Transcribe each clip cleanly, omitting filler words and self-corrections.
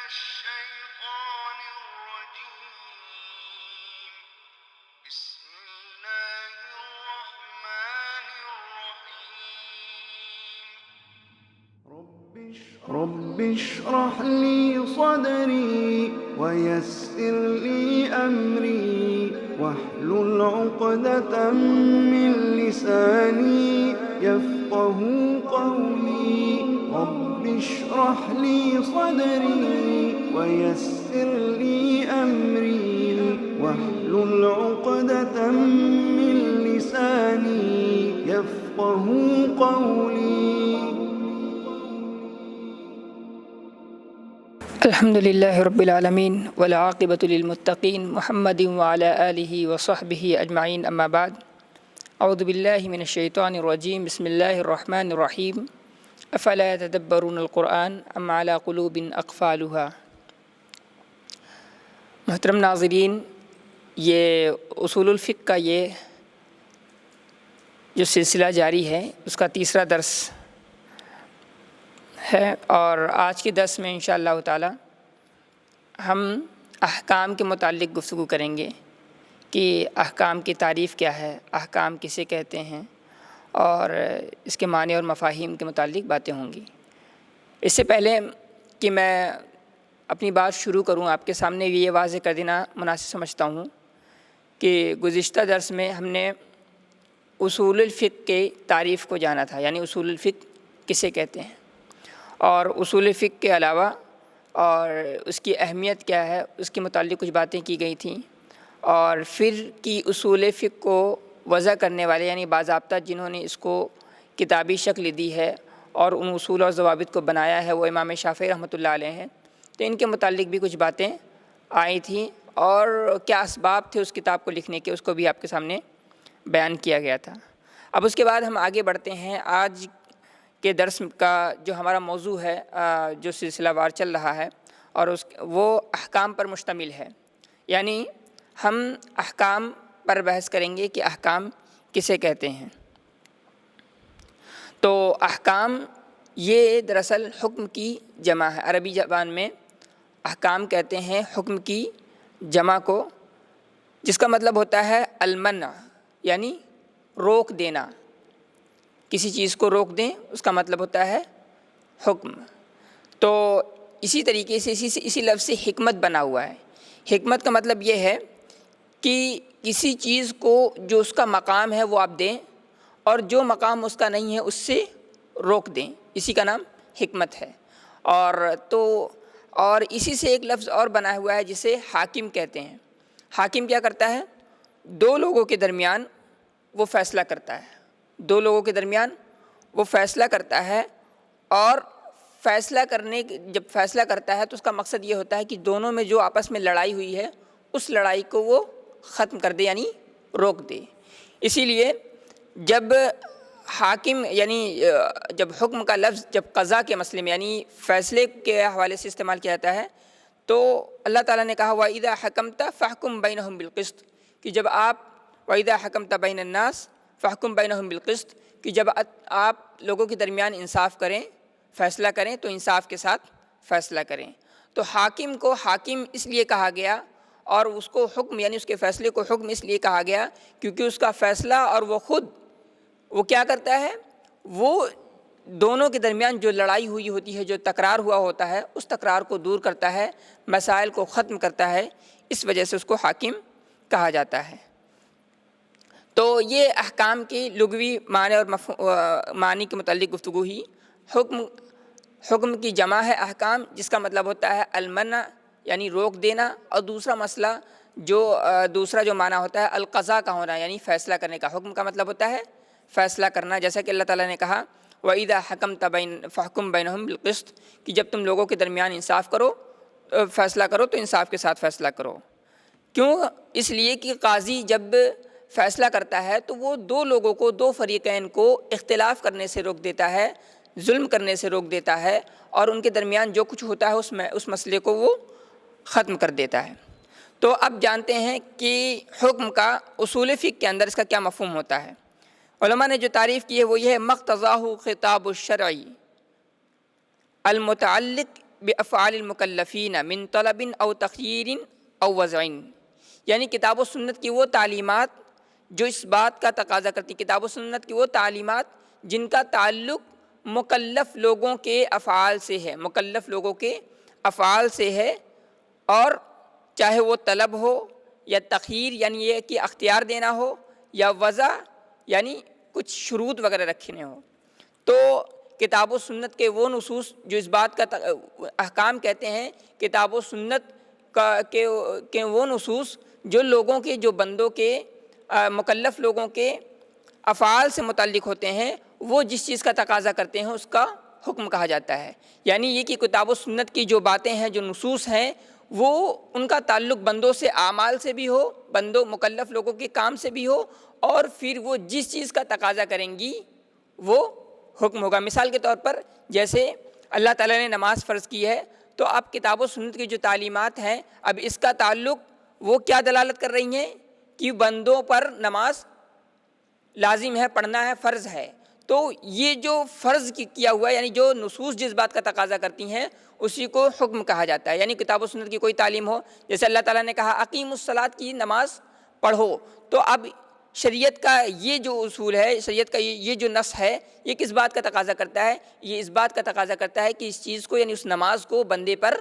الشيطان الرجيم بسم الله الرحمن الرحيم رب اشرح لي صدري ويسر لي أمري واحلل عقدة من لساني يفقه قولي رب اشرح لي صدري ويسر لي أمري واحلل عقدة من لساني يفقه قولي. الحمد لله رب العالمين والعاقبة للمتقين محمد وعلى آله وصحبه أجمعين أما بعد أعوذ بالله من الشيطان الرجيم بسم الله الرحمن الرحيم أفلا يتدبرون القرآن أم على قلوب أقفالها. محترم ناظرین، یہ اصول الفقہ کا یہ جو سلسلہ جاری ہے اس کا تیسرا درس ہے، اور آج کے درس میں انشاءاللہ تعالی ہم احکام کے متعلق گفتگو کریں گے کہ احکام کی تعریف کیا ہے، احکام کسے کہتے ہیں، اور اس کے معنی اور مفاہیم کے متعلق باتیں ہوں گی۔ اس سے پہلے کہ میں اپنی بات شروع کروں، آپ کے سامنے یہ واضح کر دینا مناسب سمجھتا ہوں کہ گزشتہ درس میں ہم نے اصول الفقہ کے تعریف کو جانا تھا، یعنی اصول الفقہ کسے کہتے ہیں، اور اصول فقہ کے علاوہ اور اس کی اہمیت کیا ہے اس کے متعلق کچھ باتیں کی گئی تھیں، اور پھر کی اصول فقہ کو وضع کرنے والے یعنی باضابطہ جنہوں نے اس کو کتابی شکل دی ہے اور ان اصول اور ضوابط کو بنایا ہے وہ امام شافعی رحمۃ اللہ علیہ ہیں، تو ان کے متعلق بھی کچھ باتیں آئی تھیں، اور کیا اسباب تھے اس کتاب کو لکھنے کے اس کو بھی آپ کے سامنے بیان کیا گیا تھا۔ اب اس کے بعد ہم آگے بڑھتے ہیں۔ آج کے درس کا جو ہمارا موضوع ہے، جو سلسلہ وار چل رہا ہے، اور وہ احکام پر مشتمل ہے، یعنی ہم احکام پر بحث کریں گے کہ احکام کسے کہتے ہیں۔ تو احکام یہ دراصل حکم کی جمع ہے، عربی زبان میں احکام کہتے ہیں حکم کی جمع کو، جس کا مطلب ہوتا ہے المنع، یعنی روک دینا، کسی چیز کو روک دیں اس کا مطلب ہوتا ہے حکم۔ تو اسی طریقے سے اسی لفظ سے حکمت بنا ہوا ہے۔ حکمت کا مطلب یہ ہے کہ کسی چیز کو جو اس کا مقام ہے وہ آپ دیں، اور جو مقام اس کا نہیں ہے اس سے روک دیں، اسی کا نام حکمت ہے۔ اور اسی سے ایک لفظ اور بنا ہوا ہے جسے حاکم کہتے ہیں۔ حاکم کیا کرتا ہے؟ دو لوگوں کے درمیان وہ فیصلہ کرتا ہے، دو لوگوں کے درمیان وہ فیصلہ کرتا ہے، اور جب فیصلہ کرتا ہے تو اس کا مقصد یہ ہوتا ہے کہ دونوں میں جو آپس میں لڑائی ہوئی ہے اس لڑائی کو وہ ختم کر دے، یعنی روک دے۔ اسی لیے جب حاکم یعنی جب حکم کا لفظ جب قضاء کے مسئلے میں یعنی فیصلے کے حوالے سے استعمال کیا جاتا ہے تو اللہ تعالیٰ نے کہا وَإِذَا حَكَمْتَ فَاحْكُمْ بَيْنَهُمْ بِالْقِسْطِ، کہ جب آپ وَإِذَا حَكَمْتَ بَيْنَ النَّاسِ فَاحْكُمْ بَيْنَهُمْ بِالْقِسْطِ، کہ جب آپ لوگوں کے درمیان انصاف کریں، فیصلہ کریں تو انصاف کے ساتھ فیصلہ کریں۔ تو حاکم کو حاکم اس لیے کہا گیا، اور اس کو حکم یعنی اس کے فیصلے کو حکم اس لیے کہا گیا کیونکہ اس کا فیصلہ اور وہ کیا کرتا ہے، وہ دونوں کے درمیان جو لڑائی ہوئی ہوتی ہے، جو تکرار ہوا ہوتا ہے، اس تکرار کو دور کرتا ہے، مسائل کو ختم کرتا ہے، اس وجہ سے اس کو حاکم کہا جاتا ہے۔ تو یہ احکام کی لغوی معنی اور معنی کے متعلق گفتگو ہی۔ حکم کی جمع ہے احکام، جس کا مطلب ہوتا ہے المنع، یعنی روک دینا، اور دوسرا جو معنی ہوتا ہے القضاء کا ہونا، یعنی فیصلہ کرنے کا۔ حکم کا مطلب ہوتا ہے فیصلہ کرنا، جیسا کہ اللہ تعالیٰ نے کہا وَإِذَا حَكَمْتَ فَاحْكُمْ بَيْنَهُمْ بِالْقِسْطِ، کہ جب تم لوگوں کے درمیان انصاف کرو، فیصلہ کرو تو انصاف کے ساتھ فیصلہ کرو۔ کیوں؟ اس لیے کہ قاضی جب فیصلہ کرتا ہے تو وہ دو لوگوں کو، دو فریقین کو اختلاف کرنے سے روک دیتا ہے، ظلم کرنے سے روک دیتا ہے، اور ان کے درمیان جو کچھ ہوتا ہے اس مسئلے کو وہ ختم کر دیتا ہے۔ تو اب جانتے ہیں کہ حکم کا اصول فقہ کے اندر اس کا کیا مفہوم ہوتا ہے۔ علماء نے جو تعریف کی ہے وہ یہ ہے مقتضاہ خطاب الشرعی المتعلق بافعال المکلفین من طلب او تخیر او وضع، یعنی کتاب و سنت کی وہ تعلیمات جو اس بات کا تقاضا کرتی، کتاب و سنت کی وہ تعلیمات جن کا تعلق مکلف لوگوں کے افعال سے ہے، مکلف لوگوں کے افعال سے ہے، اور چاہے وہ طلب ہو یا تخیر یعنی یہ کہ اختیار دینا ہو، یا وضع یعنی کچھ شروط وغیرہ رکھنے ہوں۔ تو کتاب و سنت کے وہ نصوص جو اس بات کا احکام کہتے ہیں، کتاب و سنت کے وہ نصوص جو لوگوں کے، جو بندوں کے، مکلف لوگوں کے افعال سے متعلق ہوتے ہیں، وہ جس چیز کا تقاضا کرتے ہیں اس کا حکم کہا جاتا ہے۔ یعنی یہ کہ کتاب و سنت کی جو باتیں ہیں، جو نصوص ہیں، وہ ان کا تعلق بندوں سے اعمال سے بھی ہو، بندوں مکلف لوگوں کے کام سے بھی ہو، اور پھر وہ جس چیز کا تقاضا کریں گی وہ حکم ہوگا۔ مثال کے طور پر جیسے اللہ تعالیٰ نے نماز فرض کی ہے، تو اب کتاب و سنت کی جو تعلیمات ہیں، اب اس کا تعلق وہ کیا دلالت کر رہی ہیں کہ بندوں پر نماز لازم ہے، پڑھنا ہے، فرض ہے۔ تو یہ جو فرض کیا ہوا ہے، یعنی جو نصوص جس بات کا تقاضا کرتی ہیں اسی کو حکم کہا جاتا ہے۔ یعنی کتاب و سنت کی کوئی تعلیم ہو، جیسے اللہ تعالیٰ نے کہا اقیم الصلاۃ کی نماز پڑھو، تو اب شریعت کا یہ جو اصول ہے، شریعت کا یہ جو نص ہے، یہ کس بات کا تقاضا کرتا ہے؟ یہ اس بات کا تقاضا کرتا ہے کہ اس چیز کو، یعنی اس نماز کو بندے پر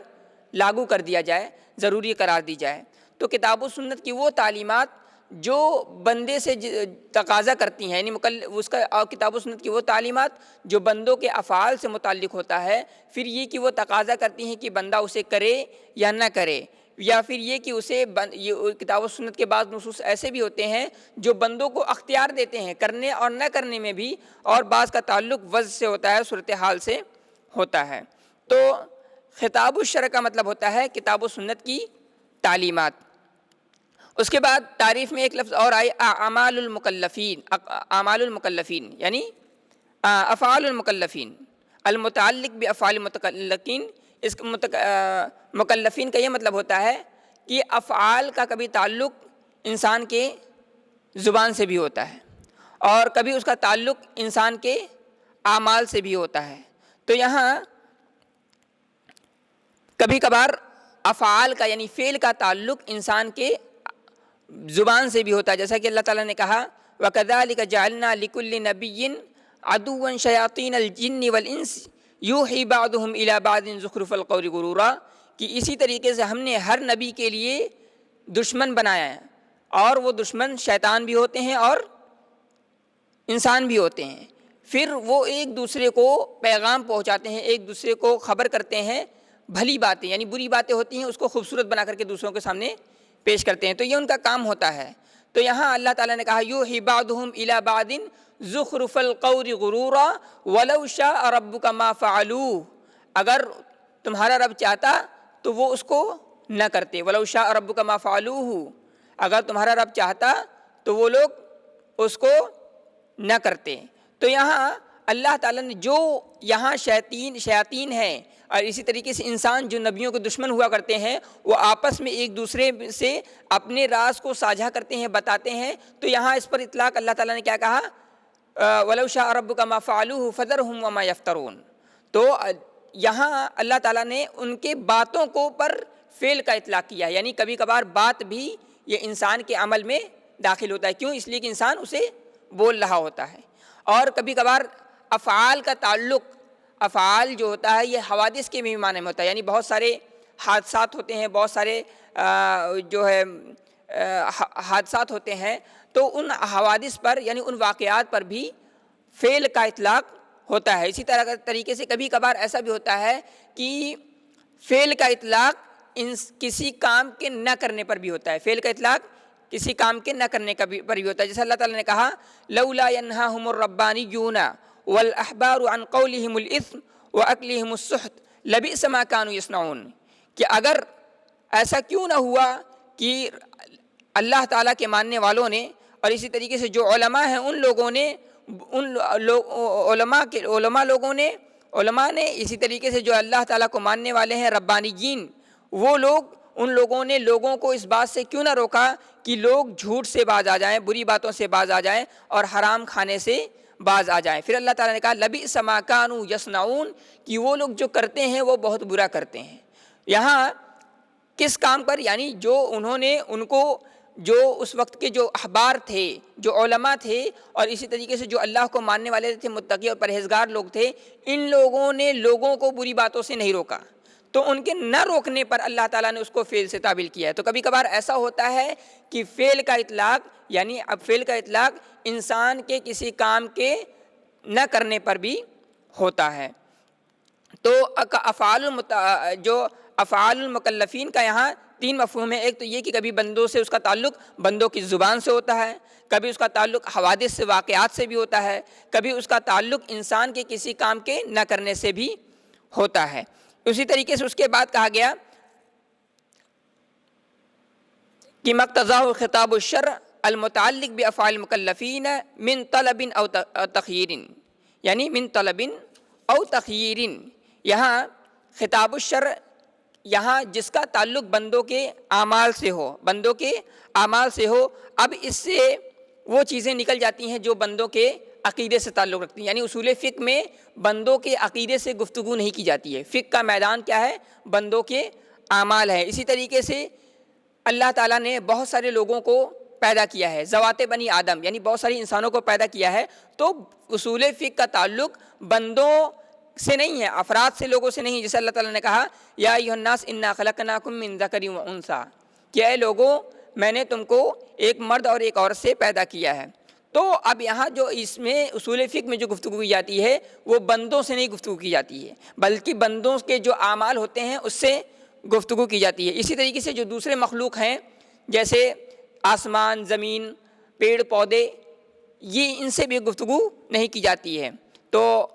لاگو کر دیا جائے، ضروری قرار دی جائے۔ تو کتاب و سنت کی وہ تعلیمات جو بندے سے تقاضا کرتی ہیں، یعنی اس کا کتاب و سنت کی وہ تعلیمات جو بندوں کے افعال سے متعلق ہوتا ہے، پھر یہ کہ وہ تقاضا کرتی ہیں کہ بندہ اسے کرے یا نہ کرے، یا پھر یہ کہ اسے کتاب و سنت کے بعض نصوص ایسے بھی ہوتے ہیں جو بندوں کو اختیار دیتے ہیں کرنے اور نہ کرنے میں بھی، اور بعض کا تعلق وضع سے ہوتا ہے، صورتحال سے ہوتا ہے۔ تو خطاب الشرع کا مطلب ہوتا ہے کتاب و سنت کی تعلیمات۔ اس کے بعد تعریف میں ایک لفظ اور آئی، اعمال المکلفین، اعمال المکلفین یعنی افعال المکلفین المتعلق بافعال المتکلفین۔ اس مکلفین کا یہ مطلب ہوتا ہے کہ افعال کا کبھی تعلق انسان کے زبان سے بھی ہوتا ہے، اور کبھی اس کا تعلق انسان کے اعمال سے بھی ہوتا ہے۔ تو یہاں کبھی کبھار افعال کا یعنی فعل کا تعلق انسان کے زبان سے بھی ہوتا ہے، جیسا کہ اللہ تعالیٰ نے کہا وَكَذَلِكَ جَعَلْنَا لِكُلِّ نَبِيٍّ عَدُوًّا شَيَاطِينَ الْجِنِّ وَالْإِنسِ يُوحِي بَعْضُهُمْ إِلَى بَعْضٍ زُخْرُفَ الْقَوْلِ غُرُورًا، کہ اسی طریقے سے ہم نے ہر نبی کے لیے دشمن بنایا ہے، اور وہ دشمن شیطان بھی ہوتے ہیں اور انسان بھی ہوتے ہیں۔ پھر وہ ایک دوسرے کو پیغام پہنچاتے ہیں، ایک دوسرے کو خبر کرتے ہیں، بھلی باتیں یعنی بری باتیں ہوتی ہیں اس کو خوبصورت بنا کر کے دوسروں کے سامنے پیش کرتے ہیں، تو یہ ان کا کام ہوتا ہے۔ تو یہاں اللہ تعالیٰ نے کہا یوحی بعضهم الی بعض زخرف القول غرورا ولو شاء ربک ما فعلوه، اگر تمہارا رب چاہتا تو وہ اس کو نہ کرتے، ولو شاء ربک ما فعلوه، اگر تمہارا رب چاہتا تو وہ لوگ اس کو نہ کرتے۔ تو یہاں اللہ تعالیٰ نے جو یہاں شیاطین ہیں، اور اسی طریقے سے انسان جو نبیوں کے دشمن ہوا کرتے ہیں، وہ آپس میں ایک دوسرے سے اپنے راز کو ساجھا کرتے ہیں، بتاتے ہیں۔ تو یہاں اس پر اطلاق اللہ تعالیٰ نے کیا کہا، وَلَوْ شَاءَ رَبُّكَ مَا فَعَلُوهُ فَذَرْهُمْ وَمَا يَفْتَرُونَ۔ تو یہاں اللہ تعالیٰ نے ان کے باتوں کو پر فعل کا اطلاق کیا ہے، یعنی کبھی کبھار بات بھی یہ انسان کے عمل میں داخل ہوتا ہے، کیوں؟ اس لیے کہ انسان اسے بول رہا ہوتا ہے۔ اور کبھی کبھار افعال کا تعلق، افعال جو ہوتا ہے یہ حوادث کے بھی معنی میں ہوتا ہے، یعنی بہت سارے حادثات ہوتے ہیں، بہت سارے جو ہے حادثات ہوتے ہیں، تو ان حوادث پر یعنی ان واقعات پر بھی فعل کا اطلاق ہوتا ہے۔ اسی طریقے سے کبھی کبھار ایسا بھی ہوتا ہے کہ فعل کا اطلاق کسی کام کے نہ کرنے پر بھی ہوتا ہے، فعل کا اطلاق کسی کام کے نہ کرنے کا پر بھی ہوتا ہے، جیسے اللہ تعالیٰ نے کہا لولا ينهاهم الربانيون والاحبار عن قولهم الاثم واكلهم السحت لبئس ما كانوا يصنعون، کہ اگر ایسا کیوں نہ ہوا کہ اللہ تعالیٰ کے ماننے والوں نے اور اسی طریقے سے جو علماء ہیں ان لوگوں نے، علماء نے اسی طریقے سے جو اللہ تعالیٰ کو ماننے والے ہیں ربانیین، وہ لوگ، ان لوگوں نے لوگوں کو اس بات سے کیوں نہ روکا کہ لوگ جھوٹ سے باز آ جائیں، بری باتوں سے باز آ جائیں اور حرام کھانے سے باز آ جائیں۔ پھر اللہ تعالیٰ نے کہا لبئس ما کانوا یصنعون، کہ وہ لوگ جو کرتے ہیں وہ بہت برا کرتے ہیں۔ یہاں کس کام پر؟ یعنی جو انہوں نے ان کو جو اس وقت کے جو احبار تھے، جو علماء تھے، اور اسی طریقے سے جو اللہ کو ماننے والے تھے، متقی اور پرہیزگار لوگ تھے، ان لوگوں نے لوگوں کو بری باتوں سے نہیں روکا، تو ان کے نہ روکنے پر اللہ تعالیٰ نے اس کو فعل سے تعبیر کیا ہے۔ تو کبھی کبھار ایسا ہوتا ہے کہ فعل کا اطلاق، یعنی اب فعل کا اطلاق انسان کے کسی کام کے نہ کرنے پر بھی ہوتا ہے۔ تو جو افعال المکلفین کا یہاں تین مفہوم ہے۔ ایک تو یہ کہ کبھی بندوں سے اس کا تعلق بندوں کی زبان سے ہوتا ہے، کبھی اس کا تعلق حوادث سے، واقعات سے بھی ہوتا ہے، کبھی اس کا تعلق انسان کے کسی کام کے نہ کرنے سے بھی ہوتا ہے۔ اسی طریقے سے اس کے بعد کہا گیا کہ مقتضاہ خطاب الشرع المتعلق بافعال المکلفین من طلب او تخییر، یعنی من طلب او تخییر، یہاں خطاب الشرع یہاں جس کا تعلق بندوں کے اعمال سے ہو، بندوں کے اعمال سے ہو، اب اس سے وہ چیزیں نکل جاتی ہیں جو بندوں کے عقیدے سے تعلق رکھتی ہیں۔ یعنی اصول فقہ میں بندوں کے عقیدے سے گفتگو نہیں کی جاتی ہے، فقہ کا میدان کیا ہے؟ بندوں کے اعمال ہے۔ اسی طریقے سے اللہ تعالیٰ نے بہت سارے لوگوں کو پیدا کیا ہے، ذوات بنی آدم، یعنی بہت سارے انسانوں کو پیدا کیا ہے، تو اصول فقہ کا تعلق بندوں سے نہیں ہے، افراد سے، لوگوں سے نہیں۔ جیسے اللہ تعالیٰ نے کہا یا ایھا الناس انا خلقناکم من ذکر و انثی، کہ اے لوگوں میں نے تم کو ایک مرد اور ایک عورت سے پیدا کیا ہے۔ تو اب یہاں جو اس میں اصول فقہ میں جو گفتگو کی جاتی ہے وہ بندوں سے نہیں گفتگو کی جاتی ہے، بلکہ بندوں کے جو اعمال ہوتے ہیں اس سے گفتگو کی جاتی ہے۔ اسی طریقے سے جو دوسرے مخلوق ہیں جیسے آسمان، زمین، پیڑ پودے، یہ ان سے بھی گفتگو نہیں کی جاتی ہے۔ تو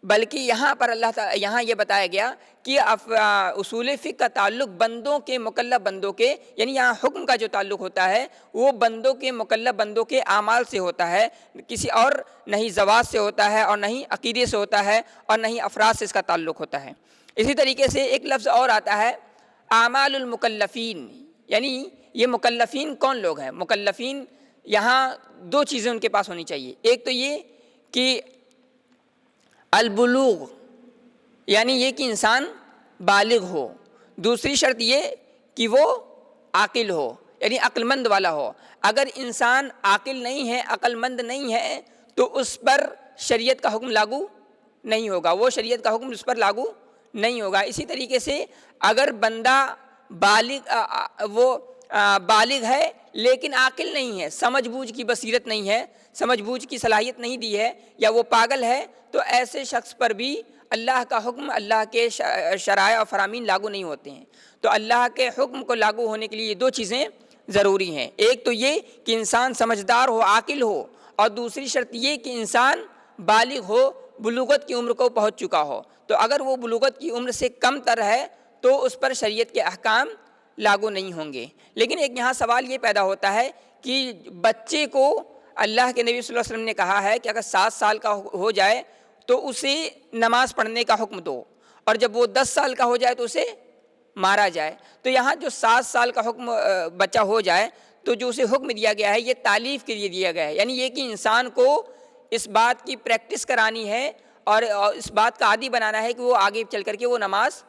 بلکہ یہاں پر اللہ تعالیٰ یہاں یہ بتایا گیا کہ اصول فقہ کا تعلق بندوں کے، مکلف بندوں کے، یعنی یہاں حکم کا جو تعلق ہوتا ہے وہ بندوں کے، مکلف بندوں کے اعمال سے ہوتا ہے، کسی اور نہیں ذوات سے ہوتا ہے، اور نہیں عقیدے سے ہوتا ہے، اور نہیں افراد سے اس کا تعلق ہوتا ہے۔ اسی طریقے سے ایک لفظ اور آتا ہے اعمال المکلفین، یعنی یہ مکلفین کون لوگ ہیں؟ مکلفین یہاں دو چیزیں ان کے پاس ہونی چاہیے۔ ایک تو یہ کہ البلوغ، یعنی یہ کہ انسان بالغ ہو، دوسری شرط یہ کہ وہ عاقل ہو، یعنی عقل مند والا ہو۔ اگر انسان عاقل نہیں ہے، عقل مند نہیں ہے، تو اس پر شریعت کا حکم لاگو نہیں ہوگا، وہ شریعت کا حکم اس پر لاگو نہیں ہوگا۔ اسی طریقے سے اگر بندہ بالغ ہے لیکن عاقل نہیں ہے، سمجھ بوجھ کی بصیرت نہیں ہے، سمجھ بوجھ کی صلاحیت نہیں دی ہے، یا وہ پاگل ہے، تو ایسے شخص پر بھی اللہ کا حکم، اللہ کے شرائع اور فرامین لاگو نہیں ہوتے ہیں۔ تو اللہ کے حکم کو لاگو ہونے کے لیے یہ دو چیزیں ضروری ہیں۔ ایک تو یہ کہ انسان سمجھدار ہو، عاقل ہو، اور دوسری شرط یہ کہ انسان بالغ ہو، بلوغت کی عمر کو پہنچ چکا ہو۔ تو اگر وہ بلوغت کی عمر سے کم تر ہے تو اس پر شریعت کے احکام لاگو نہیں ہوں گے۔ لیکن ایک یہاں سوال یہ پیدا ہوتا ہے کہ بچے کو اللہ کے نبی صلی اللہ علیہ وسلم نے کہا ہے کہ اگر 7 سال کا ہو جائے تو اسے نماز پڑھنے کا حکم دو، اور جب وہ 10 سال کا ہو جائے تو اسے مارا جائے۔ تو یہاں جو 7 سال کا حکم بچہ ہو جائے تو جو اسے حکم دیا گیا ہے یہ تعلیف کے لیے دیا گیا ہے، یعنی یہ کہ انسان کو اس بات کی پریکٹس کرانی ہے اور اس بات کا عادی بنانا ہے کہ وہ آگے چل کر کے وہ نماز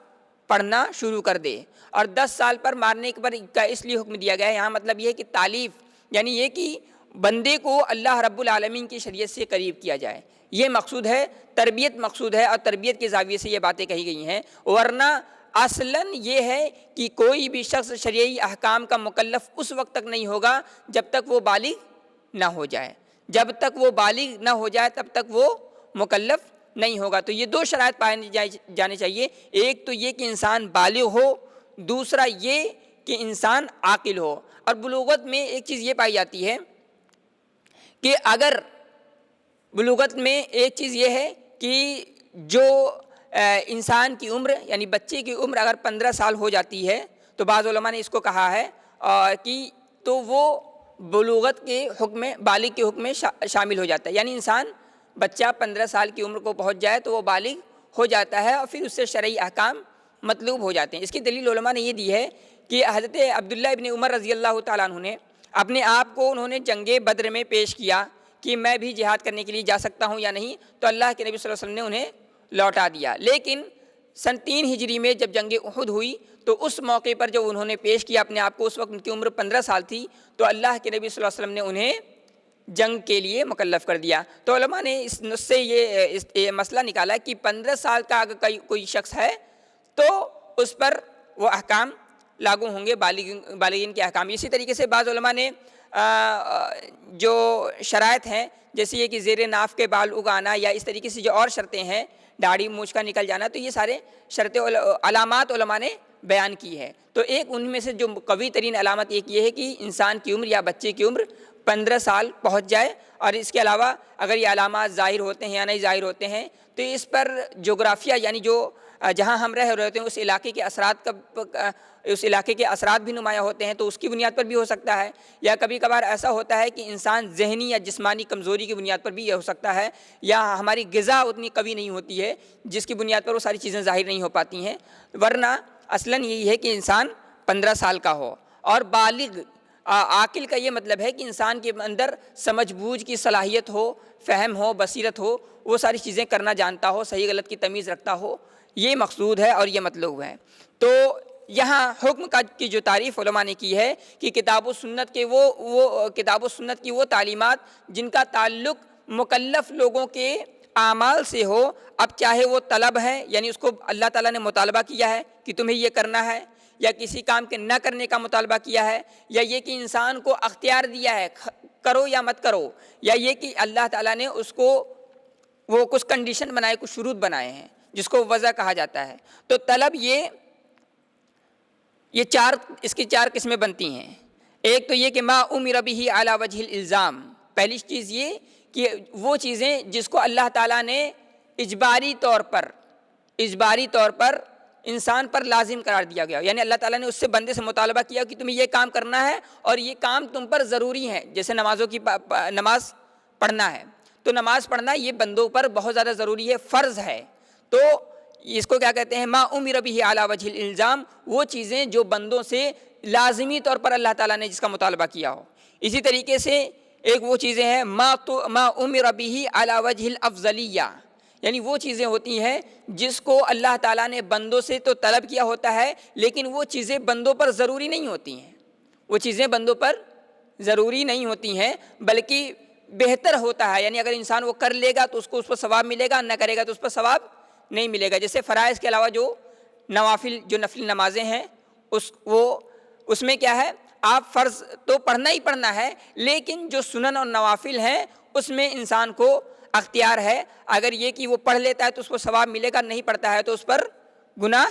پڑھنا شروع کر دے۔ اور 10 سال پر مارنے پر اس لیے حکم دیا گیا ہے، یہاں مطلب یہ ہے کہ تعلیف، یعنی یہ کہ بندے کو اللہ رب العالمین کی شریعت سے قریب کیا جائے، یہ مقصود ہے، تربیت مقصود ہے، اور تربیت کے زاویے سے یہ باتیں کہی گئی ہیں۔ ورنہ اصلاً یہ ہے کہ کوئی بھی شخص شرعی احکام کا مکلف اس وقت تک نہیں ہوگا جب تک وہ بالغ نہ ہو جائے، جب تک وہ بالغ نہ ہو جائے تب تک وہ مکلف نہیں ہوگا۔ تو یہ دو شرائط پائے جانے چاہیے، ایک تو یہ کہ انسان بالغ ہو، دوسرا یہ کہ انسان عاقل ہو۔ اور بلوغت میں ایک چیز یہ پائی جاتی ہے کہ اگر بلوغت میں ایک چیز یہ ہے کہ جو انسان کی عمر، یعنی بچے کی عمر اگر 15 سال ہو جاتی ہے تو بعض علماء نے اس کو کہا ہے کہ تو وہ بلوغت کے حکم میں، بالغ کے حکم میں شامل ہو جاتا ہے، یعنی انسان بچہ 15 سال کی عمر کو پہنچ جائے تو وہ بالغ ہو جاتا ہے، اور پھر اس سے شرعی احکام مطلوب ہو جاتے ہیں۔ اس کی دلیل علماء نے یہ دی ہے کہ حضرت عبداللہ ابن عمر رضی اللہ تعالیٰ عنہ نے اپنے آپ کو انہوں نے جنگ بدر میں پیش کیا کہ میں بھی جہاد کرنے کے لیے جا سکتا ہوں یا نہیں، تو اللہ کے نبی صلی اللہ علیہ وسلم نے انہیں لوٹا دیا۔ لیکن سن 3 ہجری میں جب جنگ احد ہوئی تو اس موقع پر جب انہوں نے پیش کیا اپنے آپ کو، اس وقت ان کی عمر 15 سال تھی، تو اللہ کے نبی صلی اللہ علیہ وسلم نے انہیں جنگ کے لیے مکلف کر دیا۔ تو علماء نے اس سے یہ مسئلہ نکالا کہ 15 سال کا اگر کوئی شخص ہے تو اس پر وہ احکام لاگو ہوں گے، بالغین کے احکام۔ اسی طریقے سے بعض علماء نے جو شرائط ہیں، جیسے یہ کہ زیر ناف کے بال اگانا یا اس طریقے سے جو اور شرطیں ہیں، داڑھی مونچھ کا نکل جانا، تو یہ سارے شرطیں علامات علماء نے بیان کی ہے۔ تو ایک ان میں سے جو قوی ترین علامت ایک یہ ہے کہ انسان کی عمر یا بچے کی عمر 15 سال پہنچ جائے، اور اس کے علاوہ اگر یہ علامات ظاہر ہوتے ہیں یا نہیں ظاہر ہوتے ہیں تو اس پر جغرافیہ یعنی جو جہاں ہم رہ رہے ہوتے ہیں اس علاقے کے اثرات بھی نمایاں ہوتے ہیں، تو اس کی بنیاد پر بھی ہو سکتا ہے، یا کبھی کبھار ایسا ہوتا ہے کہ انسان ذہنی یا جسمانی کمزوری کی بنیاد پر بھی یہ ہو سکتا ہے، یا ہماری غذا اتنی قوی نہیں ہوتی ہے جس کی بنیاد پر وہ ساری چیزیں ظاہر نہیں ہو پاتی ہیں، ورنہ اصلاً یہی ہے کہ انسان 15 سال کا ہو۔ اور بالغ عاقل کا یہ مطلب ہے کہ انسان کے اندر سمجھ بوجھ کی صلاحیت ہو، فہم ہو، بصیرت ہو، وہ ساری چیزیں کرنا جانتا ہو، صحیح غلط کی تمیز رکھتا ہو، یہ مقصود ہے اور یہ مطلوب ہے۔ تو یہاں حکم کی جو تعریف علماء نے کی ہے کہ کتاب و سنت کے کتاب و سنت کی وہ تعلیمات جن کا تعلق مکلف لوگوں کے اعمال سے ہو، اب چاہے وہ طلب ہے یعنی اس کو اللہ تعالیٰ نے مطالبہ کیا ہے کہ تمہیں یہ کرنا ہے، یا کسی کام کے نہ کرنے کا مطالبہ کیا ہے، یا یہ کہ انسان کو اختیار دیا ہے کرو یا مت کرو، یا یہ کہ اللہ تعالیٰ نے اس کو وہ کچھ کنڈیشن بنائے، کچھ شروط بنائے ہیں جس کو وضع کہا جاتا ہے۔ تو طلب یہ اس کی 4 قسمیں بنتی ہیں۔ ایک تو یہ کہ ما امر به علی وجہ الالزام، پہلی چیز یہ کہ وہ چیزیں جس کو اللہ تعالیٰ نے اجباری طور پر انسان پر لازم قرار دیا گیا، یعنی اللہ تعالیٰ نے اس سے بندے سے مطالبہ کیا کہ تمہیں یہ کام کرنا ہے اور یہ کام تم پر ضروری ہے، جیسے نماز پڑھنا ہے، تو نماز پڑھنا یہ بندوں پر بہت زیادہ ضروری ہے، فرض ہے۔ تو اس کو کیا کہتے ہیں؟ ما امر به علی وجہ الالزام، وہ چیزیں جو بندوں سے لازمی طور پر اللہ تعالیٰ نے جس کا مطالبہ کیا ہو۔ اسی طریقے سے ایک وہ چیزیں ہیں ما امر به علی وجہ الافضلیہ، یعنی وہ چیزیں ہوتی ہیں جس کو اللہ تعالیٰ نے بندوں سے تو طلب کیا ہوتا ہے، لیکن وہ چیزیں بندوں پر ضروری نہیں ہوتی ہیں، وہ چیزیں بندوں پر ضروری نہیں ہوتی ہیں بلکہ بہتر ہوتا ہے، یعنی اگر انسان وہ کر لے گا تو اس کو اس پر ثواب ملے گا، نہ کرے گا تو اس پر ثواب نہیں ملے گا۔ جیسے فرائض کے علاوہ جو نفلی نمازیں ہیں اس میں کیا ہے، آپ فرض تو پڑھنا ہی پڑھنا ہے، لیکن جو سنن اور نوافل ہیں اس میں انسان کو اختیار ہے، اگر یہ کہ وہ پڑھ لیتا ہے تو اس کو ثواب ملے گا، نہیں پڑھتا ہے تو اس پر گناہ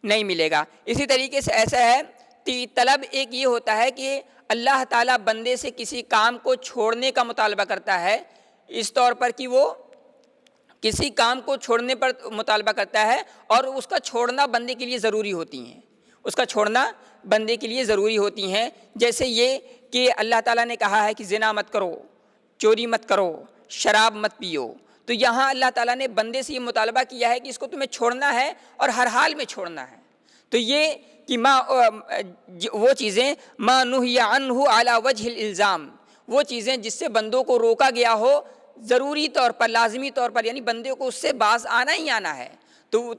نہیں ملے گا۔ اسی طریقے سے ایسا ہے کہ طلب ایک یہ ہوتا ہے کہ اللہ تعالیٰ بندے سے کسی کام کو چھوڑنے کا مطالبہ کرتا ہے، اس طور پر کہ وہ کسی کام کو چھوڑنے پر مطالبہ کرتا ہے اور اس کا چھوڑنا بندے کے لیے ضروری ہوتی ہیں، اس کا چھوڑنا بندے کے لیے ضروری ہوتی ہیں۔ جیسے یہ کہ اللہ تعالیٰ نے کہا ہے کہ زنا مت کرو، چوری مت کرو، شراب مت پیو، تو یہاں اللہ تعالیٰ نے بندے سے یہ مطالبہ کیا ہے کہ اس کو تمہیں چھوڑنا ہے اور ہر حال میں چھوڑنا ہے۔ تو یہ کہ وہ چیزیں ما نہی عنہ علی وجہ الالزام، وہ چیزیں جس سے بندوں کو روکا گیا ہو ضروری طور پر، لازمی طور پر، یعنی بندے کو اس سے باز آنا ہی آنا ہے، تو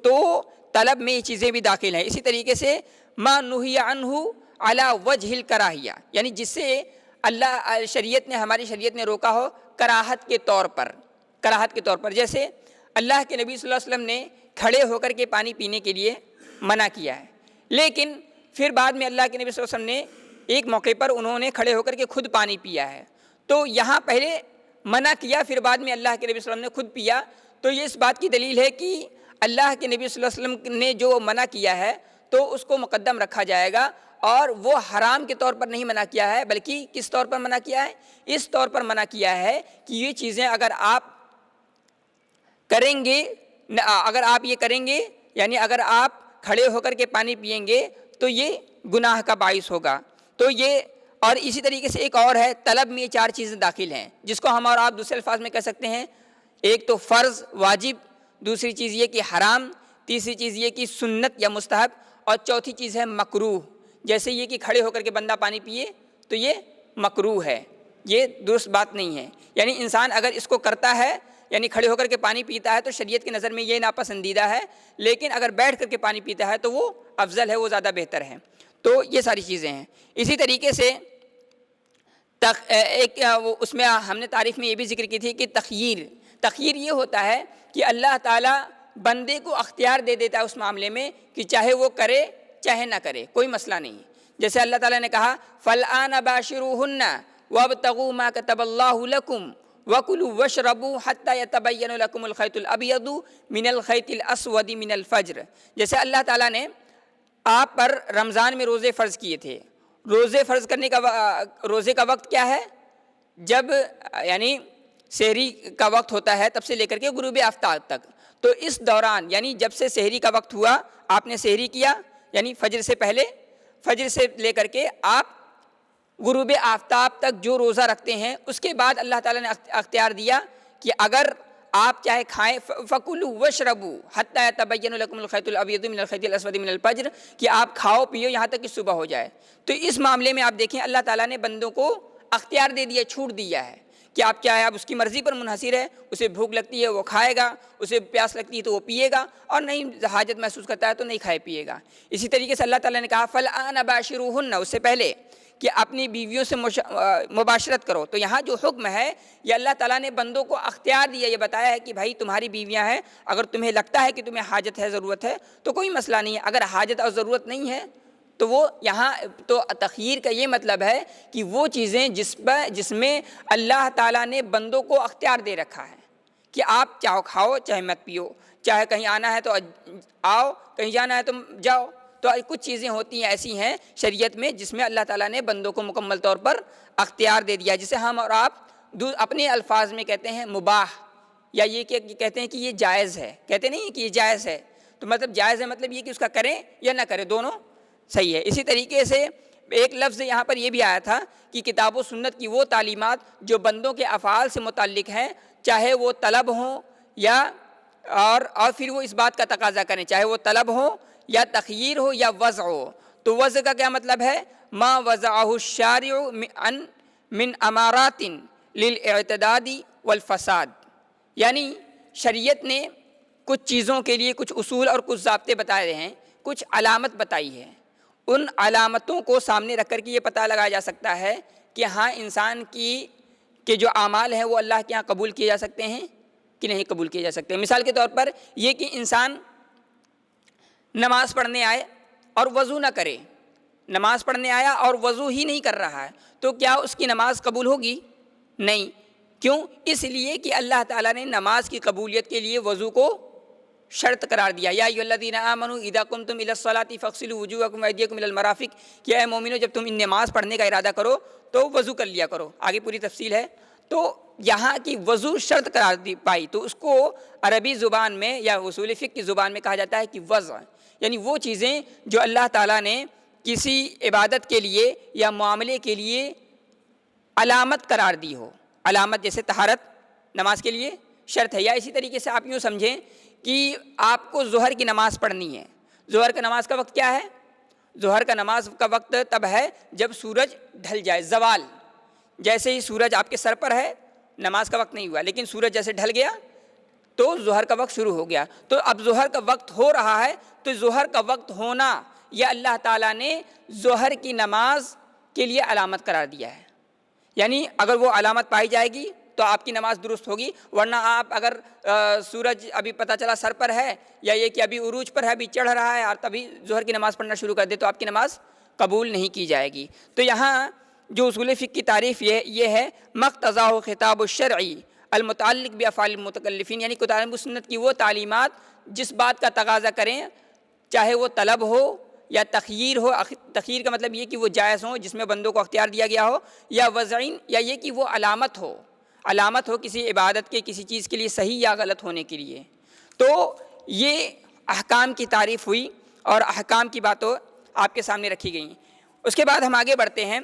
طلب میں یہ چیزیں بھی داخل ہیں۔ اسی طریقے سے ما نہی عنہ علی وجہ الکراہیہ، یعنی جس سے ہماری شریعت نے روکا ہو کراہت کے طور پر، جیسے اللہ کے نبی صلی اللہ علیہ وسلم نے کھڑے ہو کر کے پانی پینے کے لیے منع کیا ہے، لیکن پھر بعد میں اللہ کے نبی صلی اللہ علیہ وسلم نے ایک موقع پر انہوں نے کھڑے ہو کر کے خود پانی پیا ہے، تو یہاں پہلے منع کیا، پھر بعد میں اللہ کے نبی صلی اللہ علیہ وسلم نے خود پیا، تو یہ اس بات کی دلیل ہے کہ اللہ کے نبی صلی اللہ علیہ وسلم نے جو منع کیا ہے تو اس کو مقدم رکھا جائے گا، اور وہ حرام کے طور پر نہیں منع کیا ہے بلکہ کس طور پر منع کیا ہے؟ اس طور پر منع کیا ہے کہ یہ چیزیں اگر آپ یہ کریں گے یعنی اگر آپ کھڑے ہو کر کے پانی پئیں گے تو یہ گناہ کا باعث ہوگا۔ تو یہ، اور اسی طریقے سے ایک اور ہے، طلب میں یہ 4 چیزیں داخل ہیں جس کو ہم اور آپ دوسرے الفاظ میں کہہ سکتے ہیں، ایک تو فرض واجب، دوسری چیز یہ کہ حرام، تیسری چیز یہ کہ سنت یا مستحب، اور چوتھی چیز ہے مکروہ، جیسے یہ کہ کھڑے ہو کر کے بندہ پانی پیے تو یہ مکروہ ہے، یہ درست بات نہیں ہے۔ یعنی انسان اگر اس کو کرتا ہے، یعنی کھڑے ہو کر کے پانی پیتا ہے، تو شریعت کی نظر میں یہ ناپسندیدہ ہے، لیکن اگر بیٹھ کر کے پانی پیتا ہے تو وہ افضل ہے، وہ زیادہ بہتر ہے۔ تو یہ ساری چیزیں ہیں۔ اسی طریقے سے اس میں ہم نے تعریف میں یہ بھی ذکر کی تھی کہ تخییر یہ ہوتا ہے کہ اللہ تعالیٰ بندے کو اختیار دے دیتا ہے اس معاملے میں کہ چاہے وہ کرے چاہے نہ کرے، کوئی مسئلہ نہیں۔ جیسے اللہ تعالیٰ نے کہا فَالْآنَ بَاشِرُوهُنَّ وَابْتَغُوا مَا كَتَبَ اللَّهُ لَكُمْ وَكُلُوا وَاشْرَبُوا حَتَّى يَتَبَيَّنَ لَكُمُ الْخَيْطُ الْأَبْيَضُ مِنَ الْخَيْطِ الْأَسْوَدِ مِنَ الْفَجْرِ۔ جیسے اللہ تعالیٰ نے آپ پر رمضان میں روزے فرض کیے تھے۔ روزے فرض کرنے کا روزے کا وقت کیا ہے؟ جب یعنی سحری کا وقت ہوتا ہے تب سے لے کر کے غروب آفتاب تک۔ تو اس دوران یعنی جب سے سحری کا وقت ہوا، آپ نے سحری کیا یعنی فجر سے پہلے، فجر سے لے کر کے آپ غروب آفتاب تک جو روزہ رکھتے ہیں، اس کے بعد اللہ تعالیٰ نے اختیار دیا کہ اگر آپ چاہے کھائیں فَكُلُوا وَاشْرَبُوا حَتَّى يَتَبَيَّنَ لَكُمُ الْخَيْطُ الْأَبْيَضُ مِنَ الْخَيْطِ الْأَسْوَدِ مِنَ الْفَجْرِ، کہ آپ کھاؤ پیو یہاں تک کہ صبح ہو جائے۔ تو اس معاملے میں آپ دیکھیں اللہ تعالیٰ نے بندوں کو اختیار دے دیا، چھوٹ دیا ہے کہ آپ چاہے، آپ اس کی مرضی پر منحصر ہے، اسے بھوک لگتی ہے وہ کھائے گا، اسے پیاس لگتی ہے تو وہ پیے گا، اور نہیں حاجت محسوس کرتا ہے تو نہیں کھائے پیے گا۔ اسی طریقے سے اللہ تعالیٰ نے کہا فَالْآنَ بَاشِرُوهُنَّ، اس سے پہلے کہ اپنی بیویوں سے مباشرت کرو۔ تو یہاں جو حکم ہے یہ اللہ تعالیٰ نے بندوں کو اختیار دیا، یہ بتایا ہے کہ بھائی تمہاری بیویاں ہیں، اگر تمہیں لگتا ہے کہ تمہیں حاجت ہے، ضرورت ہے تو کوئی مسئلہ نہیں ہے، اگر حاجت اور ضرورت نہیں ہے تو وہ یہاں تو تخییر کا یہ مطلب ہے کہ وہ چیزیں جس میں اللہ تعالیٰ نے بندوں کو اختیار دے رکھا ہے کہ آپ چاہو کھاؤ چاہے مت پیو، چاہے کہیں آنا ہے تو آؤ، کہیں جانا ہے تو جاؤ۔ تو کچھ چیزیں ہوتی ہیں ایسی ہیں شریعت میں جس میں اللہ تعالیٰ نے بندوں کو مکمل طور پر اختیار دے دیا، جسے ہم اور آپ اپنے الفاظ میں کہتے ہیں مباح، یا یہ کہ کہتے ہیں کہ یہ جائز ہے، کہتے نہیں کہ یہ جائز ہے، تو مطلب جائز ہے مطلب یہ کہ اس کا کریں یا نہ کریں، دونوں صحیح ہے۔ اسی طریقے سے ایک لفظ یہاں پر یہ بھی آیا تھا کہ کتاب و سنت کی وہ تعلیمات جو بندوں کے افعال سے متعلق ہیں، چاہے وہ طلب ہوں یا اور پھر وہ اس بات کا تقاضا کریں، چاہے وہ طلب ہو یا تخییر ہو یا وضع ہو۔ تو وضع کا کیا مطلب ہے؟ ما وضعہ الشارع من امارات للاعتداد والفساد، یعنی شریعت نے کچھ چیزوں کے لیے کچھ اصول اور کچھ ضابطے بتائے ہیں، کچھ علامت بتائی ہے۔ ان علامتوں کو سامنے رکھ کر کے یہ پتہ لگایا جا سکتا ہے کہ ہاں انسان کے جو اعمال ہیں وہ اللہ کے یہاں قبول کیے جا سکتے ہیں کہ نہیں قبول کیے جا سکتے۔ مثال کے طور پر یہ کہ انسان نماز پڑھنے آئے اور وضو نہ کرے، نماز پڑھنے آیا اور وضو ہی نہیں کر رہا ہے، تو کیا اس کی نماز قبول ہوگی؟ نہیں۔ کیوں؟ اس لیے کہ اللہ تعالیٰ نے نماز کی قبولیت کے لیے وضو کو شرط قرار دیا۔ یا ایھا الذین آمنوا اذا قمتم الی الصلاۃ فاغسلوا وجوہکم وایدیکم الی المرافق، کہ اے مومنو جب تم ان نماز پڑھنے کا ارادہ کرو تو وضو کر لیا کرو۔ آگے پوری تفصیل ہے۔ تو یہاں کی وضو شرط قرار دی پائی، تو اس کو عربی زبان میں یا اصول فقہ کی زبان میں کہا جاتا ہے کہ وضع، یعنی وہ چیزیں جو اللہ تعالیٰ نے کسی عبادت کے لیے یا معاملے کے لیے علامت قرار دی ہو۔ علامت جیسے طہارت نماز کے لیے شرط ہے، یا اسی طریقے سے آپ یوں سمجھیں کہ آپ کو ظہر کی نماز پڑھنی ہے۔ ظہر کا نماز کا وقت کیا ہے؟ ظہر کا نماز کا وقت تب ہے جب سورج ڈھل جائے، زوال۔ جیسے ہی سورج آپ کے سر پر ہے نماز کا وقت نہیں ہوا، لیکن سورج جیسے ڈھل گیا تو ظہر کا وقت شروع ہو گیا۔ تو اب ظہر کا وقت ہو رہا ہے، تو ظہر کا وقت ہونا یہ اللہ تعالیٰ نے ظہر کی نماز کے لیے علامت قرار دیا ہے، یعنی اگر وہ علامت پائی جائے گی تو آپ کی نماز درست ہوگی، ورنہ آپ اگر سورج ابھی پتہ چلا سر پر ہے یا یہ کہ ابھی عروج پر ہے، ابھی چڑھ رہا ہے اور تبھی ظہر کی نماز پڑھنا شروع کر دے تو آپ کی نماز قبول نہیں کی جائے گی۔ تو یہاں جو اصول فقہ کی تعریف یہ ہے مقتضاء خطاب الشرعی المتعلق بافعال المتکلفین، یعنی کتاب و سنت کی وہ تعلیمات جس بات کا تقاضا کریں، چاہے وہ طلب ہو یا تخییر ہو۔ تخییر کا مطلب یہ کہ وہ جائز ہوں جس میں بندوں کو اختیار دیا گیا ہو، یا وضعین، یا یہ کہ وہ علامت ہو کسی عبادت کے کسی چیز کے لیے صحیح یا غلط ہونے کے لیے۔ تو یہ احکام کی تعریف ہوئی اور احکام کی باتوں آپ کے سامنے رکھی گئیں۔ اس کے بعد ہم آگے بڑھتے ہیں۔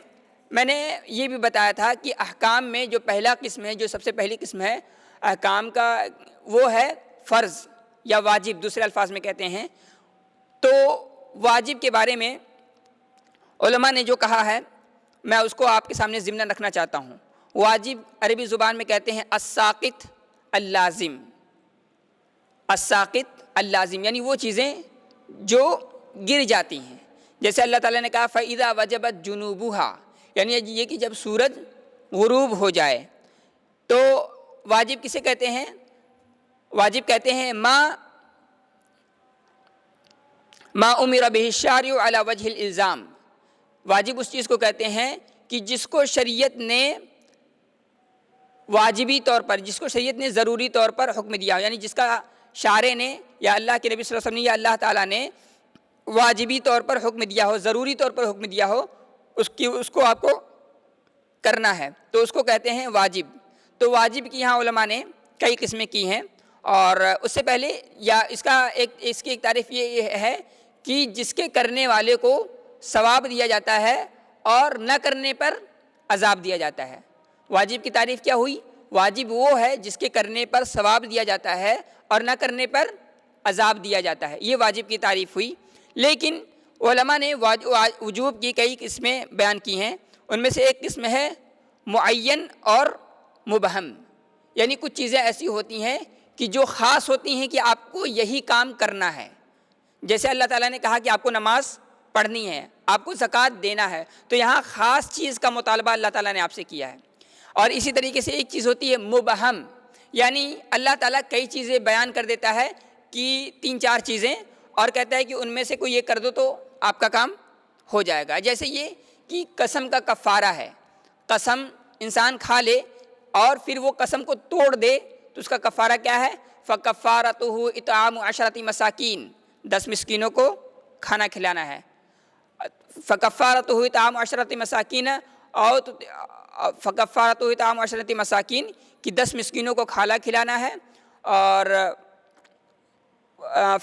میں نے یہ بھی بتایا تھا کہ احکام میں جو پہلا قسم ہے، جو سب سے پہلی قسم ہے احکام کا، وہ ہے فرض یا واجب، دوسرے الفاظ میں کہتے ہیں۔ تو واجب کے بارے میں علماء نے جو کہا ہے میں اس کو آپ کے سامنے ضمناً رکھنا چاہتا ہوں۔ واجب عربی زبان میں کہتے ہیں الساقط اللازم، الساقط اللازم، یعنی وہ چیزیں جو گر جاتی ہیں. جیسے اللہ تعالیٰ نے کہا فَإِذَا وَجَبَتْ جُنُوبُهَا، یعنی یہ کہ جب سورج غروب ہو جائے. تو واجب کسے کہتے ہیں؟ واجب کہتے ہیں ما امر به الشارع علی وجہ الالزام. واجب اس چیز کو کہتے ہیں کہ جس کو شریعت نے واجبی طور پر، جس کو شریعت نے ضروری طور پر حکم دیا ہو، یعنی جس کا شارع نے یا اللہ کے نبی صلی اللہ علیہ وسلم نے یا اللہ تعالیٰ نے واجبی طور پر حکم دیا ہو، ضروری طور پر حکم دیا ہو، اس کو آپ کو کرنا ہے، تو اس کو کہتے ہیں واجب. تو واجب کی یہاں علماء نے کئی قسمیں کی ہیں، اور اس سے پہلے یا اس کی ایک تعریف یہ ہے کہ جس کے کرنے والے کو ثواب دیا جاتا ہے اور نہ کرنے پر عذاب دیا جاتا ہے. واجب کی تعریف کیا ہوئی؟ واجب وہ ہے جس کے کرنے پر ثواب دیا جاتا ہے اور نہ کرنے پر عذاب دیا جاتا ہے، یہ واجب کی تعریف ہوئی. لیکن علماء نے وجوب کی کئی قسمیں بیان کی ہیں. ان میں سے ایک قسم ہے معین اور مبہم، یعنی کچھ چیزیں ایسی ہوتی ہیں کہ جو خاص ہوتی ہیں کہ آپ کو یہی کام کرنا ہے. جیسے اللہ تعالیٰ نے کہا کہ آپ کو نماز پڑھنی ہے، آپ کو زکوٰۃ دینا ہے، تو یہاں خاص چیز کا مطالبہ اللہ تعالیٰ نے آپ سے کیا ہے. اور اسی طریقے سے ایک چیز ہوتی ہے مبہم، یعنی اللہ تعالیٰ کئی چیزیں بیان کر دیتا ہے کہ 3-4 چیزیں، اور کہتا ہے کہ ان میں سے کوئی ایک کر دو تو آپ کا کام ہو جائے گا. جیسے یہ کہ قسم کا کفارہ ہے، قسم انسان کھا لے اور پھر وہ قسم کو توڑ دے تو اس کا کفارہ کیا ہے؟ فَكَفَّارَتُهُ إِطْعَامُ 10 مساکین، 10 مسکینوں کو کھانا کھلانا ہے. فَكَفَّارَتُهُ إِطْعَامُ 10 مساکین اور فَكَفَّارَتُهُ إِطْعَامُ 10 مساکین کہ 10 مسکینوں کو کھانا کھلانا ہے. اور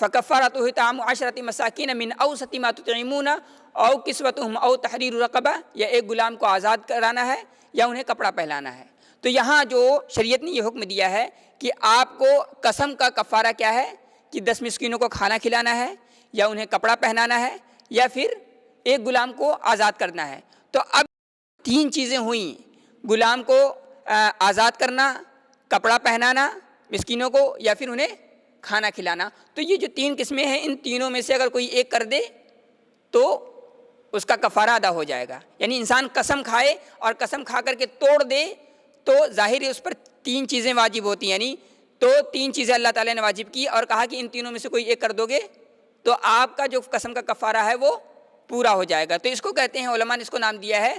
فَكَفَّارَتُهُ إِطْعَامُ 10 مساکین مِنْ أَوْسَطِ مَا تُطْعِمُونَ أَوْ كِسْوَتُهُمْ أَوْ تَحْرِيرُ رَقَبَةٍ، یا ایک غلام کو آزاد کرانا ہے یا انہیں کپڑا پہنانا ہے. تو یہاں جو شریعت نے یہ حکم دیا ہے کہ آپ کو قسم کا کفارہ کیا ہے کہ 10 مسکینوں کو کھانا کھلانا ہے یا انہیں کپڑا پہنانا ہے یا پھر ایک غلام کو آزاد کرنا ہے. تو اب 3 چیزیں ہوئیں، غلام کو آزاد کرنا، کپڑا پہنانا مسکینوں کو، یا پھر انہیں کھانا کھلانا. تو یہ جو 3 قسمیں ہیں، ان تینوں میں سے اگر کوئی ایک کر دے تو اس کا کفارہ ادا ہو جائے گا. یعنی انسان قسم کھائے اور قسم کھا کر کے توڑ دے تو ظاہر ہے اس پر 3 چیزیں واجب ہوتی ہیں، یعنی تو 3 چیزیں اللہ تعالیٰ نے واجب کی اور کہا کہ ان تینوں میں سے کوئی ایک کر دو گے تو آپ کا جو قسم کا کفارہ ہے وہ پورا ہو جائے گا. تو اس کو کہتے ہیں علماء نے اس کو نام دیا ہے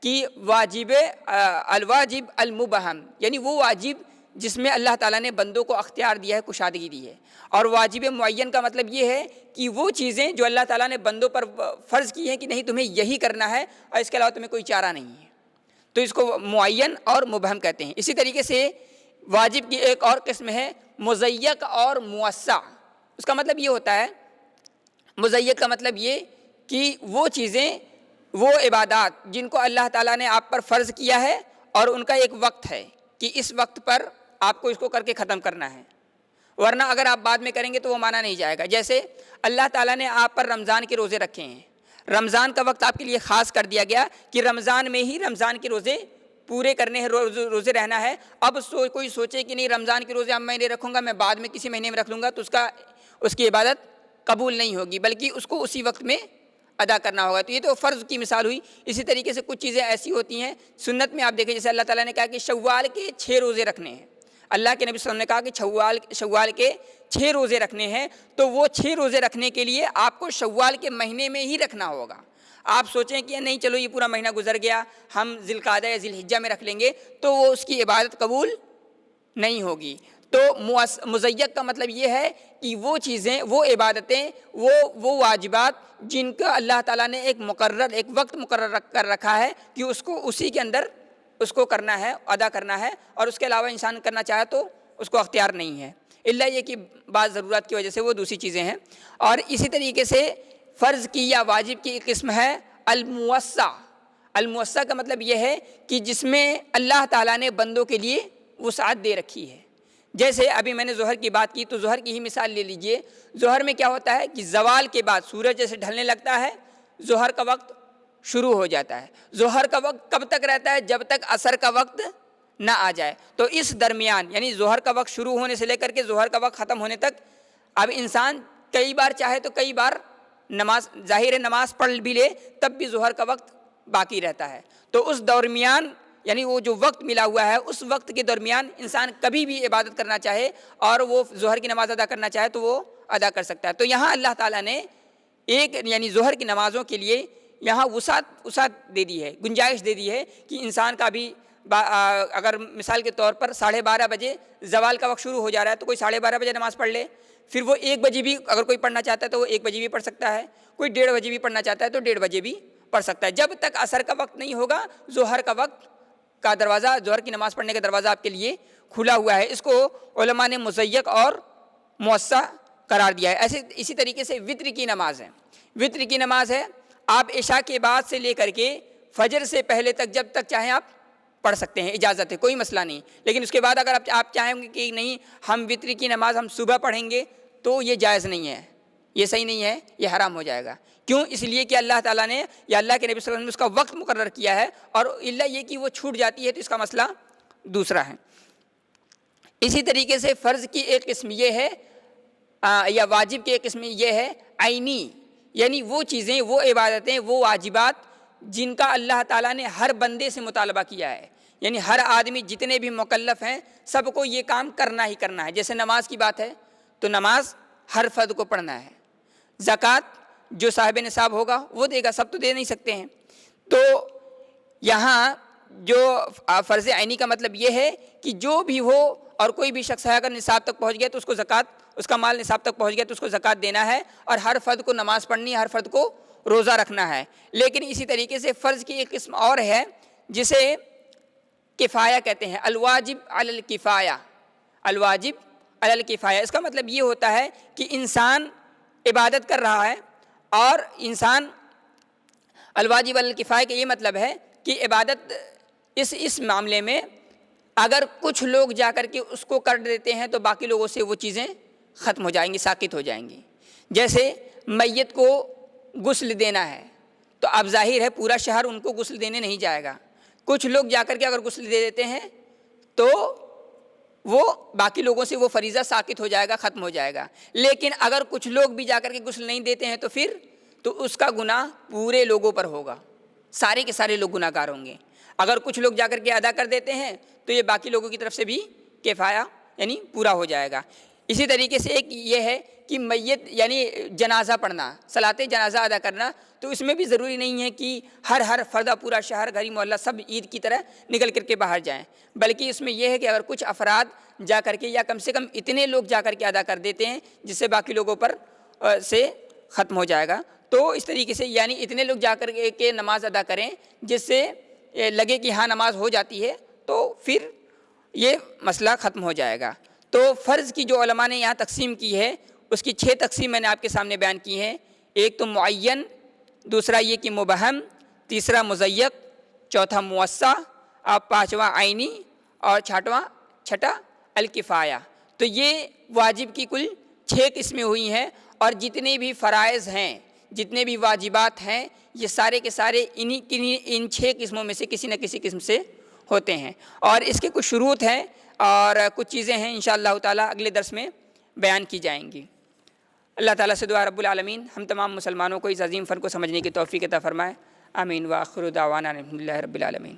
کہ واجب الواجب المبہم، یعنی وہ واجب جس میں اللہ تعالیٰ نے بندوں کو اختیار دیا ہے، کشادگی دی ہے. اور واجب معین کا مطلب یہ ہے کہ وہ چیزیں جو اللہ تعالیٰ نے بندوں پر فرض کی ہیں کہ نہیں تمہیں یہی کرنا ہے اور اس کے علاوہ تمہیں کوئی چارہ نہیں ہے، تو اس کو معین اور مبہم کہتے ہیں. اسی طریقے سے واجب کی ایک اور قسم ہے مضیق اور موسع. اس کا مطلب یہ ہوتا ہے، مضیق کا مطلب یہ کہ وہ چیزیں، وہ عبادات جن کو اللہ تعالیٰ نے آپ پر فرض کیا ہے اور ان کا ایک وقت ہے کہ اس وقت پر آپ کو اس کو کر کے ختم کرنا ہے، ورنہ اگر آپ بعد میں کریں گے تو وہ مانا نہیں جائے گا. جیسے اللہ تعالیٰ نے آپ پر رمضان کے روزے رکھے ہیں، رمضان کا وقت آپ کے لیے خاص کر دیا گیا کہ رمضان میں ہی رمضان کے روزے پورے کرنے ہیں، روزے رہنا ہے. اب کوئی سوچے کہ نہیں رمضان کے روزے اب میں نہیں رکھوں گا، میں بعد میں کسی مہینے میں رکھ لوں گا، تو اس کی عبادت قبول نہیں ہوگی، بلکہ اس کو اسی وقت میں ادا کرنا ہوگا. تو یہ تو فرض کی مثال ہوئی. اسی طریقے سے کچھ چیزیں ایسی ہوتی ہیں سنت میں، آپ دیکھیں جیسے اللہ تعالیٰ نے کہا کہ شوال کے 6 روزے رکھنے ہیں. اللہ کے نبی صلی اللہ علیہ وسلم نے کہا کہ شوال کے 6 روزے رکھنے ہیں، تو وہ 6 روزے رکھنے کے لیے آپ کو شوال کے مہینے میں ہی رکھنا ہوگا. آپ سوچیں کہ نہیں چلو یہ پورا مہینہ گزر گیا، ہم ذی القعدہ یا ذی الحجہ میں رکھ لیں گے، تو وہ اس کی عبادت قبول نہیں ہوگی. تو مضیق کا مطلب یہ ہے کہ وہ چیزیں، وہ عبادتیں، وہ واجبات جن کا اللہ تعالیٰ نے ایک وقت مقرر کر رکھا ہے کہ اس کو اسی کے اندر اس کو کرنا ہے، ادا کرنا ہے، اور اس کے علاوہ انسان کرنا چاہے تو اس کو اختیار نہیں ہے، الا یہ کہ بعض ضرورت کی وجہ سے وہ دوسری چیزیں ہیں. اور اسی طریقے سے فرض کی یا واجب کی ایک قسم ہے الموسع. الموسع کا مطلب یہ ہے کہ جس میں اللہ تعالیٰ نے بندوں کے لیے وسعت دے رکھی ہے. جیسے ابھی میں نے ظہر کی بات کی تو ظہر کی ہی مثال لے لیجئے. ظہر میں کیا ہوتا ہے کہ زوال کے بعد سورج جیسے ڈھلنے لگتا ہے، ظہر کا وقت شروع ہو جاتا ہے۔ ظہر کا وقت کب تک رہتا ہے؟ جب تک عصر کا وقت نہ آ جائے۔ تو اس درمیان یعنی ظہر کا وقت شروع ہونے سے لے کر کے ظہر کا وقت ختم ہونے تک اب انسان کئی بار چاہے تو کئی بار نماز ظاہر نماز پڑھ بھی لے تب بھی ظہر کا وقت باقی رہتا ہے۔ تو اس درمیان یعنی وہ جو وقت ملا ہوا ہے اس وقت کے درمیان انسان کبھی بھی عبادت کرنا چاہے اور وہ ظہر کی نماز ادا کرنا چاہے تو وہ ادا کر سکتا ہے۔ تو یہاں اللہ تعالیٰ نے ایک یعنی ظہر کی نمازوں کے لیے یہاں وسعت دے دی ہے، گنجائش دے دی ہے کہ انسان کا بھی اگر مثال کے طور پر 12:30 بجے زوال کا وقت شروع ہو جا رہا ہے تو کوئی 12:30 بجے نماز پڑھ لے، پھر وہ 1 بجے بھی اگر کوئی پڑھنا چاہتا ہے تو وہ 1 بجے بھی پڑھ سکتا ہے، کوئی 1:30 بجے بھی پڑھنا چاہتا ہے تو 1:30 بجے بھی پڑھ سکتا ہے۔ جب تک عصر کا وقت نہیں ہوگا ظہر کا وقت کا دروازہ، ظہر کی نماز پڑھنے کا دروازہ آپ کے لیے کھلا ہوا ہے۔ اس کو علماء نے مضیق اور موسع قرار دیا ہے۔ اسی طریقے سے وتر کی نماز ہے، وتر کی نماز ہے آپ عشاء کے بعد سے لے کر کے فجر سے پہلے تک جب تک چاہیں آپ پڑھ سکتے ہیں، اجازت ہے، کوئی مسئلہ نہیں۔ لیکن اس کے بعد اگر آپ چاہیں گے کہ نہیں ہم وتر کی نماز ہم صبح پڑھیں گے تو یہ جائز نہیں ہے، یہ صحیح نہیں ہے، یہ حرام ہو جائے گا۔ کیوں؟ اس لیے کہ اللہ تعالیٰ نے یا اللہ کے نبی صلی اللہ علیہ وسلم نے اس کا وقت مقرر کیا ہے، اور الا یہ کہ وہ چھوٹ جاتی ہے تو اس کا مسئلہ دوسرا ہے۔ اسی طریقے سے فرض کی ایک قسم یہ ہے یا واجب کی ایک قسم یہ ہے عینی، یعنی وہ چیزیں، وہ عبادتیں، وہ واجبات جن کا اللہ تعالیٰ نے ہر بندے سے مطالبہ کیا ہے، یعنی ہر آدمی جتنے بھی مکلف ہیں سب کو یہ کام کرنا ہی کرنا ہے۔ جیسے نماز کی بات ہے تو نماز ہر فرد کو پڑھنا ہے، زکوٰۃ جو صاحب نصاب ہوگا وہ دے گا، سب تو دے نہیں سکتے ہیں۔ تو یہاں جو فرض عینی کا مطلب یہ ہے کہ جو بھی ہو اور کوئی بھی شخص ہے اگر نصاب تک پہنچ گیا تو اس کو زکوٰۃ، اس کا مال نصاب تک پہنچ گیا تو اس کو زکوٰۃ دینا ہے، اور ہر فرد کو نماز پڑھنی ہے، ہر فرد کو روزہ رکھنا ہے۔ لیکن اسی طریقے سے فرض کی ایک قسم اور ہے جسے کفایہ کہتے ہیں، الواجب علی الکفایہ، الواجب علی الکفایہ۔ اس کا مطلب یہ ہوتا ہے کہ انسان عبادت کر رہا ہے اور انسان الواجب علی الکفایہ کا یہ مطلب ہے کہ عبادت اس معاملے میں اگر کچھ لوگ جا کر کے اس کو کر دیتے ہیں تو باقی لوگوں سے وہ چیزیں ختم ہو جائیں گی، ساقط ہو جائیں گی۔ جیسے میت کو غسل دینا ہے تو اب ظاہر ہے پورا شہر ان کو غسل دینے نہیں جائے گا، کچھ لوگ جا کر کے اگر غسل دے دیتے ہیں تو وہ باقی لوگوں سے وہ فریضہ ساقط ہو جائے گا، ختم ہو جائے گا۔ لیکن اگر کچھ لوگ بھی جا کر کے غسل نہیں دیتے ہیں تو پھر تو اس کا گناہ پورے لوگوں پر ہوگا، سارے کے سارے لوگ گناہ گار ہوں گے۔ اگر کچھ لوگ جا کر کے ادا کر دیتے ہیں تو یہ باقی لوگوں کی طرف سے بھی کفایہ یعنی پورا ہو جائے گا۔ اسی طریقے سے ایک یہ ہے کہ میت یعنی جنازہ پڑھنا، صلاۃ جنازہ ادا کرنا، تو اس میں بھی ضروری نہیں ہے کہ ہر فرد پورا شہر گھر محلہ سب عید کی طرح نکل کر کے باہر جائیں، بلکہ اس میں یہ ہے کہ اگر کچھ افراد جا کر کے یا کم سے کم اتنے لوگ جا کر کے ادا کر دیتے ہیں جس سے باقی لوگوں پر سے ختم ہو جائے گا، تو اس طریقے سے یعنی اتنے لوگ جا کر کے نماز ادا کریں جس سے لگے کہ ہاں نماز ہو جاتی ہے تو پھر یہ مسئلہ ختم ہو جائے گا۔ تو فرض کی جو علماء نے یہاں تقسیم کی ہے اس کی 6 تقسیم میں نے آپ کے سامنے بیان کی ہیں۔ ایک تو معین، دوسرا یہ کہ مبہم، تیسرا مضیق، چوتھا موسع، اور پانچواں عینی، اور چھٹا الکفایہ۔ تو یہ واجب کی کل 6 قسمیں ہوئی ہیں، اور جتنے بھی فرائض ہیں، جتنے بھی واجبات ہیں، یہ سارے کے سارے ان 6 قسموں میں سے کسی نہ کسی قسم سے ہوتے ہیں، اور اس کے کچھ شروط ہیں اور کچھ چیزیں ہیں انشاءاللہ تعالیٰ اگلے درس میں بیان کی جائیں گی۔ اللہ تعالیٰ سے دعا رب العالمین ہم تمام مسلمانوں کو اس عظیم فن کو سمجھنے کی توفیق عطا فرمائے، آمین۔ وآخر دعوانا الحمد للہ رب العالمین۔